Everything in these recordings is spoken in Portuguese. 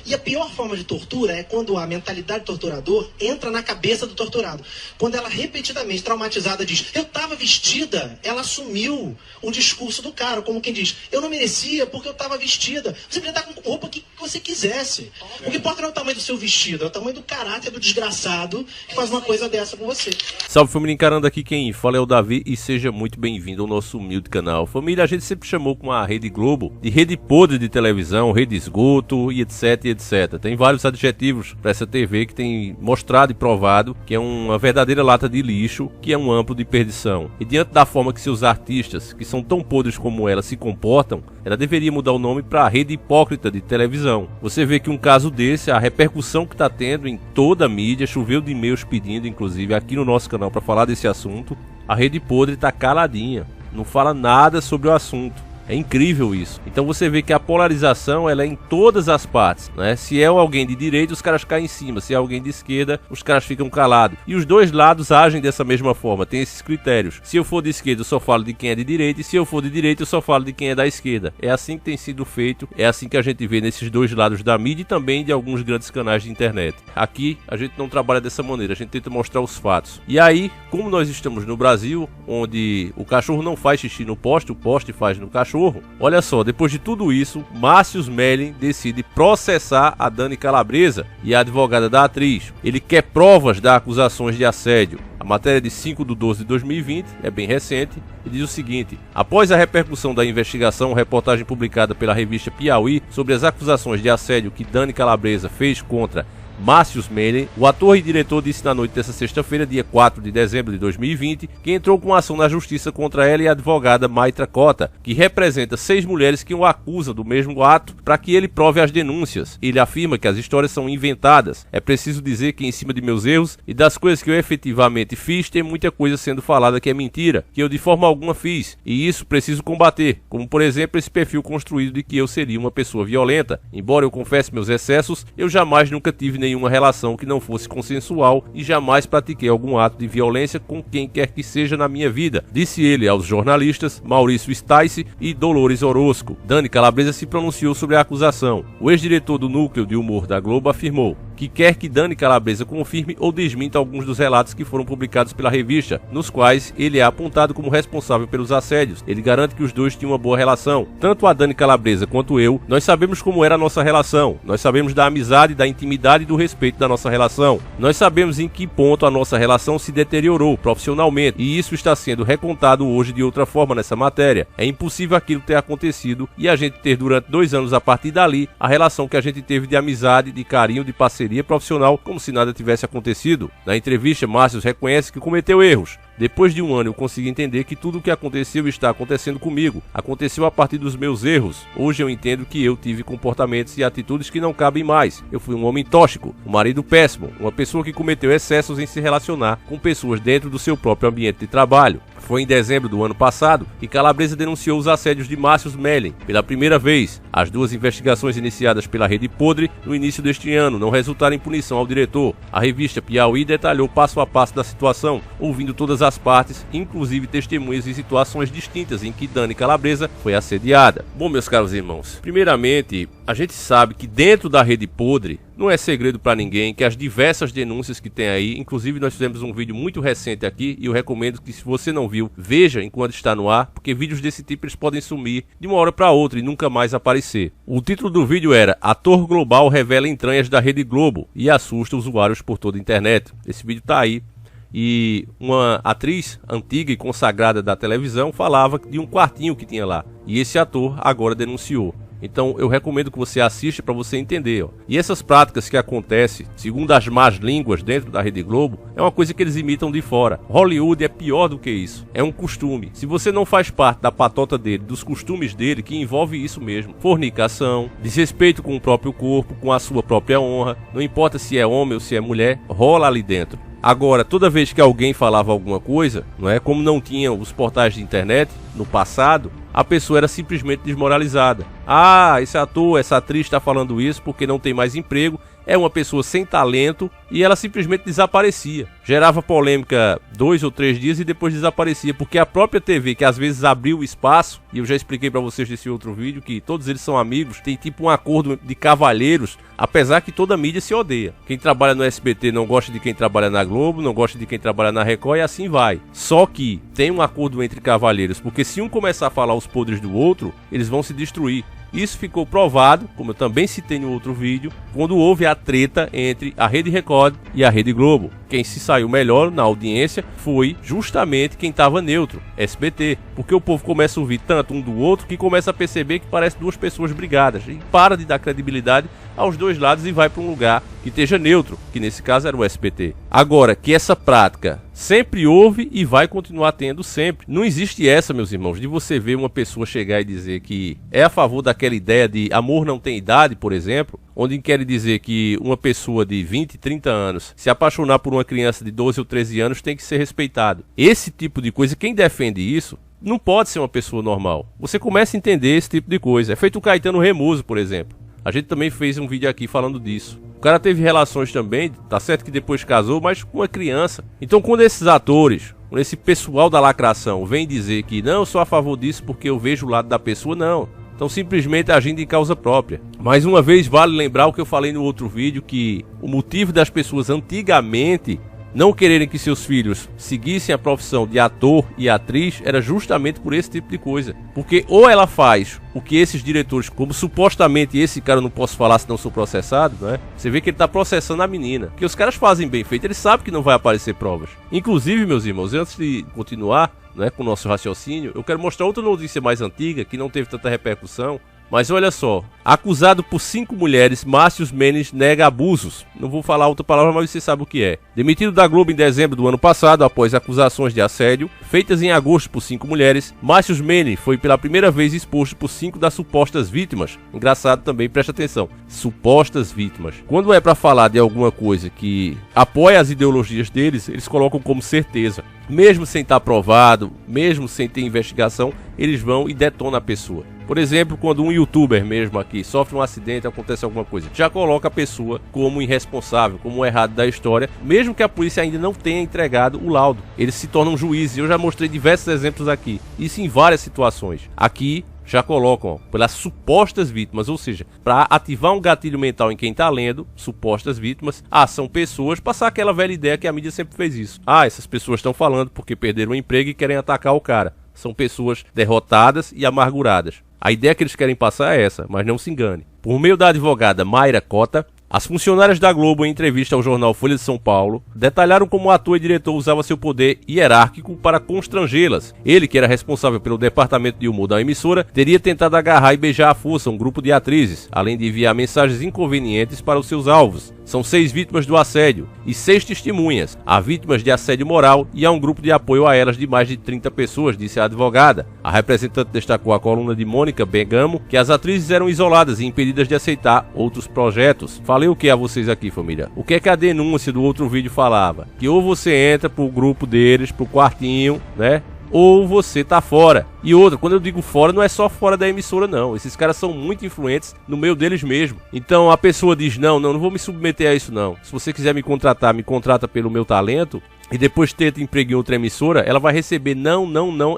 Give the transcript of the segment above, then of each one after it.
E a pior forma de tortura é quando a mentalidade do torturador entra na cabeça do torturado. Quando ela repetidamente, traumatizada, diz, eu estava vestida, ela assumiu o discurso do cara, como quem diz, eu não merecia porque eu estava vestida. Você podia estar com roupa que você quisesse. O que importa não é o tamanho do seu vestido, é o tamanho do caráter do desgraçado que faz uma coisa dessa com você. Salve família, encarando aqui quem fala é o Davi e seja muito bem-vindo ao nosso humilde canal. Família, a gente sempre chamou com a Rede Globo de rede podre de televisão, rede esgoto e etc, etc. Tem vários adjetivos para essa TV que tem mostrado e provado que é uma verdadeira lata de lixo, que é um amplo de perdição. E diante da forma que seus artistas, que são tão podres como ela, se comportam, ela deveria mudar o nome para Rede Hipócrita de Televisão. Você vê que um caso desse, a repercussão que está tendo em toda a mídia, choveu de e-mails pedindo, inclusive aqui no nosso canal, para falar desse assunto. A Rede Podre está caladinha, não fala nada sobre o assunto. É incrível isso. Então você vê que a polarização ela é em todas as partes, né? Se é alguém de direita, os caras caem em cima. Se é alguém de esquerda, os caras ficam calados. E os dois lados agem dessa mesma forma, tem esses critérios. Se eu for de esquerda, eu só falo de quem é de direita. E se eu for de direita, eu só falo de quem é da esquerda. É assim que tem sido feito. É assim que a gente vê nesses dois lados da mídia e também de alguns grandes canais de internet. Aqui, a gente não trabalha dessa maneira. A gente tenta mostrar os fatos. E aí, como nós estamos no Brasil, onde o cachorro não faz xixi no poste, o poste faz no cachorro. Olha só, depois de tudo isso, Márcio Smelling decide processar a Dani Calabresa e a advogada da atriz. Ele quer provas das acusações de assédio. A matéria é de 5/12/2020, é bem recente, e diz o seguinte: após a repercussão da investigação, reportagem publicada pela revista Piauí sobre as acusações de assédio que Dani Calabresa fez contra Márcio Smelling, o ator e diretor disse na noite dessa sexta-feira, dia 4 de dezembro de 2020, que entrou com ação na justiça contra ela e a advogada Maitra Cota, que representa 6 mulheres que o acusam do mesmo ato, para que ele prove as denúncias. Ele afirma que as histórias são inventadas. É preciso dizer que em cima de meus erros e das coisas que eu efetivamente fiz, tem muita coisa sendo falada que é mentira, que eu de forma alguma fiz, e isso preciso combater, como por exemplo esse perfil construído de que eu seria uma pessoa violenta. Embora eu confesse meus excessos, eu jamais nunca tive nenhuma relação que não fosse consensual e jamais pratiquei algum ato de violência com quem quer que seja na minha vida, disse ele aos jornalistas Maurício Stice e Dolores Orozco. Dani Calabresa se pronunciou sobre a acusação. O ex-diretor do Núcleo de Humor da Globo afirmou que quer que Dani Calabresa confirme ou desminta alguns dos relatos que foram publicados pela revista, nos quais ele é apontado como responsável pelos assédios. Ele garante que os dois tinham uma boa relação. Tanto a Dani Calabresa quanto eu, nós sabemos como era a nossa relação. Nós sabemos da amizade, da intimidade e do respeito da nossa relação. Nós sabemos em que ponto a nossa relação se deteriorou profissionalmente, e isso está sendo recontado hoje de outra forma nessa matéria. É impossível aquilo ter acontecido e a gente ter durante 2 anos a partir dali a relação que a gente teve de amizade, de carinho, de parceria profissional, como se nada tivesse acontecido. Na entrevista, Márcio reconhece que cometeu erros. Depois de 1 ano eu consegui entender que tudo o que aconteceu está acontecendo comigo. Aconteceu a partir dos meus erros. Hoje eu entendo que eu tive comportamentos e atitudes que não cabem mais. Eu fui um homem tóxico, um marido péssimo, uma pessoa que cometeu excessos em se relacionar com pessoas dentro do seu próprio ambiente de trabalho. Foi em dezembro do ano passado que Calabresa denunciou os assédios de Márcio Smelling pela primeira vez. As 2 investigações iniciadas pela Rede Podre no início deste ano não resultaram em punição ao diretor. A revista Piauí detalhou passo a passo da situação, ouvindo todas as partes, inclusive testemunhas em situações distintas em que Dani Calabresa foi assediada. Bom, meus caros irmãos, primeiramente, a gente sabe que dentro da Rede Podre não é segredo para ninguém que as diversas denúncias que tem aí, inclusive nós fizemos um vídeo muito recente aqui e eu recomendo que, se você não viu, veja enquanto está no ar, porque vídeos desse tipo eles podem sumir de uma hora para outra e nunca mais aparecer. O título do vídeo era Ator Global revela entranhas da Rede Globo e assusta usuários por toda a internet. Esse vídeo tá aí. E uma atriz antiga e consagrada da televisão falava de um quartinho que tinha lá. E esse ator agora denunciou. Então eu recomendo que você assista para você entender. E essas práticas que acontecem, segundo as más línguas dentro da Rede Globo, é uma coisa que eles imitam de fora. Hollywood é pior do que isso. É um costume. Se você não faz parte da patota dele, dos costumes dele, que envolve isso mesmo. Fornicação, desrespeito com o próprio corpo, com a sua própria honra. Não importa se é homem ou se é mulher, rola ali dentro. Agora, toda vez que alguém falava alguma coisa, não é, como não tinham os portais de internet, no passado, a pessoa era simplesmente desmoralizada. Ah, esse ator, essa atriz está falando isso porque não tem mais emprego, é uma pessoa sem talento, e ela simplesmente desaparecia. Gerava polêmica 2 ou 3 dias e depois desaparecia, porque a própria TV, que às vezes abriu o espaço, e eu já expliquei para vocês nesse outro vídeo que todos eles são amigos, tem tipo um acordo de cavalheiros, apesar que toda a mídia se odeia. Quem trabalha no SBT não gosta de quem trabalha na Globo, não gosta de quem trabalha na Record, e assim vai. Só que tem um acordo entre cavalheiros, porque se um começar a falar os podres do outro, eles vão se destruir. Isso ficou provado, como eu também citei no outro vídeo, quando houve a treta entre a Rede Record e a Rede Globo. Quem se saiu melhor na audiência foi justamente quem estava neutro, SBT, porque o povo começa a ouvir tanto um do outro que começa a perceber que parece duas pessoas brigadas e para de dar credibilidade aos dois lados e vai para um lugar que esteja neutro, que nesse caso era o SBT. Agora, que essa prática sempre houve e vai continuar tendo sempre. Não existe essa, meus irmãos, de você ver uma pessoa chegar e dizer que é a favor daquela ideia de amor não tem idade, por exemplo, onde quer dizer que uma pessoa de 20, 30 anos se apaixonar por uma criança de 12 ou 13 anos tem que ser respeitado. Esse tipo de coisa, quem defende isso, não pode ser uma pessoa normal. Você começa a entender esse tipo de coisa. É feito o Caetano Remoso, por exemplo. A gente também fez um vídeo aqui falando disso. O cara teve relações também, tá certo que depois casou, mas com uma criança. Então quando esses atores, quando esse pessoal da lacração vem dizer que não, eu sou a favor disso porque eu vejo o lado da pessoa, não. Estão simplesmente agindo em causa própria. Mais uma vez vale lembrar o que eu falei no outro vídeo, que o motivo das pessoas antigamente não quererem que seus filhos seguissem a profissão de ator e atriz era justamente por esse tipo de coisa. Porque ou ela faz o que esses diretores, como supostamente esse cara, eu não posso falar se não sou processado, né? Você vê que ele está processando a menina. Porque os caras fazem bem feito, eles sabem que não vai aparecer provas. Inclusive, meus irmãos, antes de continuar, né, com o nosso raciocínio, eu quero mostrar outra notícia mais antiga, que não teve tanta repercussão. Mas olha só, acusado por 5 mulheres, Márcio Menes nega abusos. Não vou falar outra palavra, mas você sabe o que é. Demitido da Globo em dezembro do ano passado, após acusações de assédio, feitas em agosto por 5 mulheres, Márcio Menes foi pela primeira vez exposto por 5 das supostas vítimas. Engraçado também, presta atenção, supostas vítimas. Quando é pra falar de alguma coisa que apoia as ideologias deles, eles colocam como certeza. Mesmo sem estar provado, mesmo sem ter investigação, eles vão e detonam a pessoa. Por exemplo, quando um youtuber mesmo aqui sofre um acidente, acontece alguma coisa, já coloca a pessoa como irresponsável, como o errado da história, mesmo que a polícia ainda não tenha entregado o laudo. Eles se tornam juízes, eu já mostrei diversos exemplos aqui, isso em várias situações. Aqui já colocam pelas supostas vítimas, ou seja, para ativar um gatilho mental em quem está lendo, supostas vítimas, são pessoas, passar aquela velha ideia que a mídia sempre fez isso. Essas pessoas estão falando porque perderam o emprego e querem atacar o cara. São pessoas derrotadas e amarguradas. A ideia que eles querem passar é essa, mas não se engane. Por meio da advogada Mayra Cota, as funcionárias da Globo, em entrevista ao jornal Folha de São Paulo, detalharam como o ator e diretor usava seu poder hierárquico para constrangê-las. Ele, que era responsável pelo departamento de humor da emissora, teria tentado agarrar e beijar à força um grupo de atrizes, além de enviar mensagens inconvenientes para os seus alvos. São 6 vítimas do assédio e 6 testemunhas. Há vítimas de assédio moral e há um grupo de apoio a elas de mais de 30 pessoas, disse a advogada. A representante destacou a coluna de Mônica Bergamo que as atrizes eram isoladas e impedidas de aceitar outros projetos. Falei o que a vocês aqui, família? O que é que a denúncia do outro vídeo falava? Que ou você entra pro grupo deles, pro quartinho, né? Ou você tá fora. E outra, quando eu digo fora, não é só fora da emissora não. Esses caras são muito influentes no meio deles mesmo. Então a pessoa diz, não vou me submeter a isso não. Se você quiser me contratar, me contrata pelo meu talento. E depois tenta emprego em outra emissora, ela vai receber não,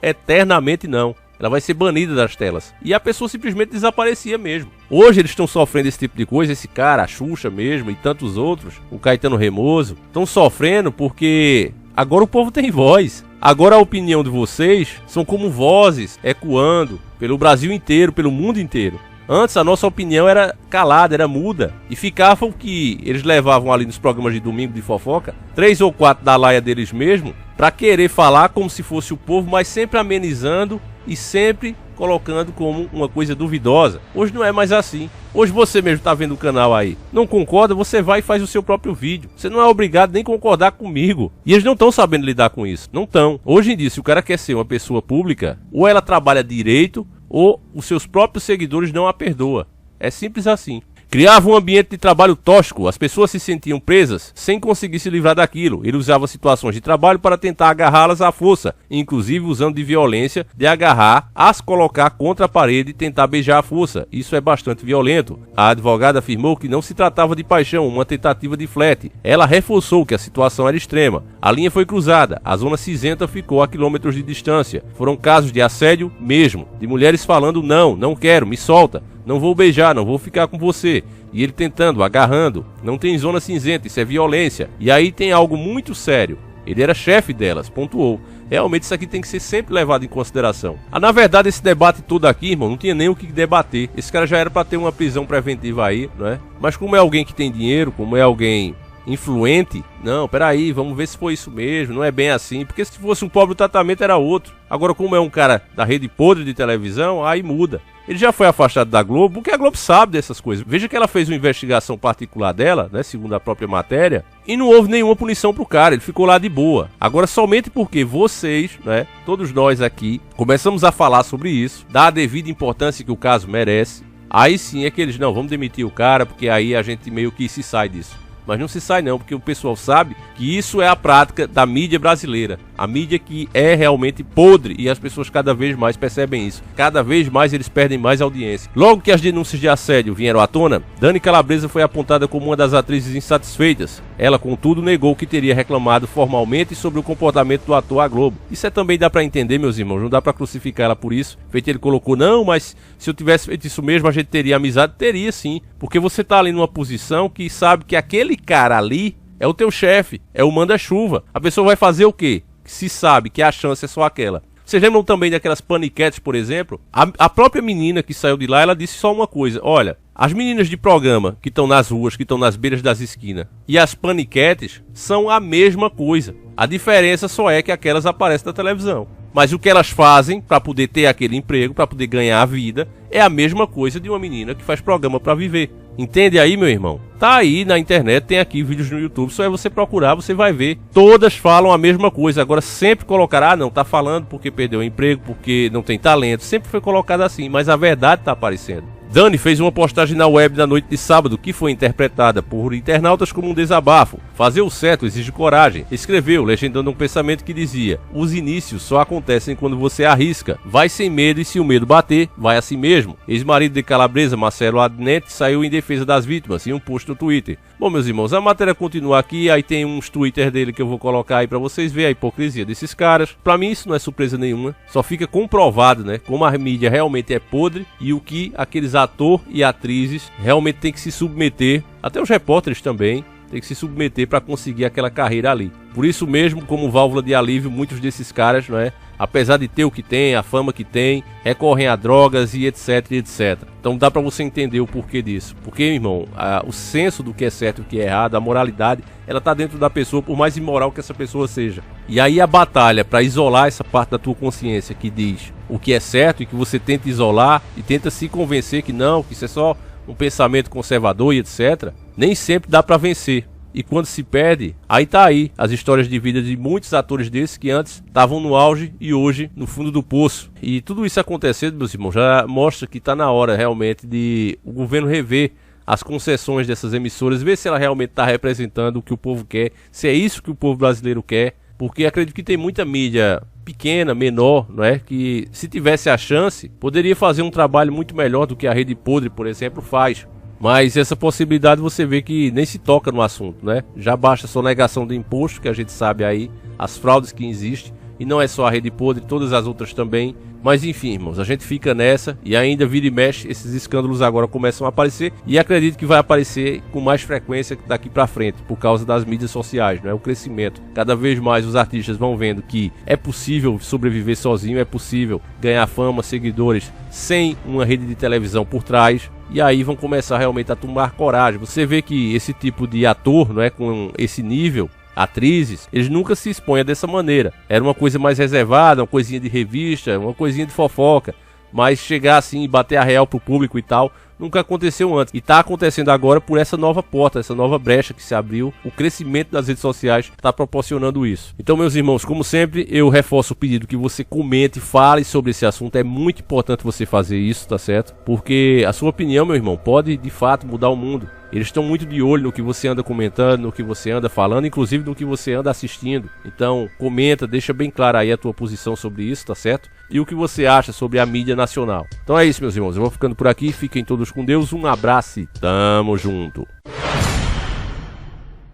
eternamente não. Ela vai ser banida das telas. E a pessoa simplesmente desaparecia mesmo. Hoje eles estão sofrendo esse tipo de coisa. Esse cara, a Xuxa mesmo e tantos outros, o Caetano Remoso, estão sofrendo porque agora o povo tem voz. Agora a opinião de vocês são como vozes ecoando pelo Brasil inteiro, pelo mundo inteiro. Antes a nossa opinião era calada, era muda. E ficava o que eles levavam ali nos programas de domingo de fofoca, 3 ou 4 da laia deles mesmo, para querer falar como se fosse o povo, mas sempre amenizando e sempre colocando como uma coisa duvidosa. Hoje não é mais assim. Hoje você mesmo está vendo o canal aí, não concorda, você vai e faz o seu próprio vídeo. Você não é obrigado nem a concordar comigo. E eles não estão sabendo lidar com isso. Não estão. Hoje em dia, se o cara quer ser uma pessoa pública, ou ela trabalha direito, ou os seus próprios seguidores não a perdoam. É simples assim. Criava um ambiente de trabalho tóxico, as pessoas se sentiam presas sem conseguir se livrar daquilo. Ele usava situações de trabalho para tentar agarrá-las à força, inclusive usando de violência, de agarrar, as colocar contra a parede e tentar beijar à força. Isso é bastante violento. A advogada afirmou que não se tratava de paixão, uma tentativa de flerte. Ela reforçou que a situação era extrema. A linha foi cruzada, a zona cinzenta ficou a quilômetros de distância. Foram casos de assédio mesmo, de mulheres falando não quero, me solta. Não vou beijar, não vou ficar com você. E ele tentando, agarrando. Não tem zona cinzenta, isso é violência. E aí tem algo muito sério. Ele era chefe delas, pontuou. Realmente isso aqui tem que ser sempre levado em consideração. Na verdade, esse debate todo aqui, irmão, não tinha nem o que debater. Esse cara já era pra ter uma prisão preventiva aí, não é? Mas como é alguém que tem dinheiro, como é alguém influente, não, peraí, vamos ver se foi isso mesmo, não é bem assim, porque se fosse um pobre o tratamento era outro. Agora, como é um cara da rede podre de televisão, aí muda. Ele já foi afastado da Globo, porque a Globo sabe dessas coisas. Veja que ela fez uma investigação particular dela, né, segundo a própria matéria, e não houve nenhuma punição pro cara, ele ficou lá de boa. Agora, somente porque vocês, né, todos nós aqui, começamos a falar sobre isso, dar a devida importância que o caso merece, aí sim é que eles, não, vamos demitir o cara, porque aí a gente meio que se sai disso. Mas não se sai não, porque o pessoal sabe que isso é a prática da mídia brasileira. A mídia que é realmente podre e as pessoas cada vez mais percebem isso. Cada vez mais eles perdem mais audiência. Logo que as denúncias de assédio vieram à tona, Dani Calabresa foi apontada como uma das atrizes insatisfeitas. Ela, contudo, negou que teria reclamado formalmente sobre o comportamento do ator à Globo. Isso também dá pra entender, meus irmãos, não dá pra crucificar ela por isso. Feito ele colocou, não, mas se eu tivesse feito isso mesmo, a gente teria amizade? Teria sim, porque você tá ali numa posição que sabe que aquele cara ali é o teu chefe, é o manda-chuva. A pessoa vai fazer o quê? Se sabe que a chance é só aquela. Vocês lembram também daquelas paniquetes, por exemplo? A própria menina que saiu de lá, ela disse só uma coisa. Olha, as meninas de programa que estão nas ruas, que estão nas beiras das esquinas, e as paniquetes são a mesma coisa. A diferença só é que aquelas aparecem na televisão. Mas o que elas fazem para poder ter aquele emprego, para poder ganhar a vida, é a mesma coisa de uma menina que faz programa para viver. Entende aí, meu irmão? Tá aí na internet, tem aqui vídeos no YouTube, só é você procurar, você vai ver. Todas falam a mesma coisa. Agora sempre colocar, não, tá falando porque perdeu o emprego, porque não tem talento. Sempre foi colocado assim, mas a verdade tá aparecendo. Dani fez uma postagem na web na noite de sábado que foi interpretada por internautas como um desabafo. Fazer o certo exige coragem. Escreveu, legendando um pensamento que dizia: os inícios só acontecem quando você arrisca. Vai sem medo e se o medo bater, vai assim mesmo. Ex-marido de Calabresa, Marcelo Adnet, saiu em defesa das vítimas em um post no Twitter. Bom, meus irmãos, a matéria continua aqui, aí tem uns Twitter dele que eu vou colocar aí pra vocês verem a hipocrisia desses caras. Pra mim isso não é surpresa nenhuma, só fica comprovado, né, como a mídia realmente é podre e o que aqueles atores e atrizes realmente tem que se submeter, até os repórteres também, tem que se submeter para conseguir aquela carreira ali. Por isso mesmo, como válvula de alívio, muitos desses caras, não é, apesar de ter o que tem, a fama que tem, recorrem a drogas e etc, etc. Então dá para você entender o porquê disso. Porque, irmão, o senso do que é certo e o que é errado, a moralidade, ela tá dentro da pessoa, por mais imoral que essa pessoa seja. E aí a batalha para isolar essa parte da tua consciência que diz o que é certo e que você tenta isolar e tenta se convencer que não, que isso é só um pensamento conservador e etc, nem sempre dá para vencer. E quando se perde, aí tá aí as histórias de vida de muitos atores desses que antes estavam no auge e hoje no fundo do poço. E tudo isso acontecendo, meus irmãos, já mostra que tá na hora realmente de o governo rever as concessões dessas emissoras, ver se ela realmente está representando o que o povo quer, se é isso que o povo brasileiro quer, porque acredito que tem muita mídia pequena, menor, não é? Que se tivesse a chance, poderia fazer um trabalho muito melhor do que a Rede Podre, por exemplo, faz. Mas essa possibilidade você vê que nem se toca no assunto, né? Já basta a sonegação de imposto, que a gente sabe aí, as fraudes que existem, e não é só a Rede Podre, todas as outras também. Mas enfim, irmãos, a gente fica nessa e ainda vira e mexe, esses escândalos agora começam a aparecer e acredito que vai aparecer com mais frequência daqui pra frente, por causa das mídias sociais, não é? O crescimento. Cada vez mais os artistas vão vendo que é possível sobreviver sozinho, é possível ganhar fama, seguidores, sem uma rede de televisão por trás. E aí vão começar realmente a tomar coragem. Você vê que esse tipo de ator, não é, com esse nível, atrizes, eles nunca se expõem dessa maneira. Era uma coisa mais reservada, uma coisinha de revista, uma coisinha de fofoca. Mas chegar assim e bater a real pro público e tal, nunca aconteceu antes. E está acontecendo agora por essa nova porta, essa nova brecha que se abriu. O crescimento das redes sociais está proporcionando isso. Então, meus irmãos, como sempre, eu reforço o pedido que você comente, fale sobre esse assunto. É muito importante você fazer isso, tá certo? Porque a sua opinião, meu irmão, pode de fato mudar o mundo. Eles estão muito de olho no que você anda comentando, no que você anda falando, inclusive no que você anda assistindo. Então, comenta, deixa bem clara aí a tua posição sobre isso, tá certo? E o que você acha sobre a mídia nacional. Então é isso, meus irmãos. Eu vou ficando por aqui. Fiquem todos com Deus. Um abraço e tamo junto.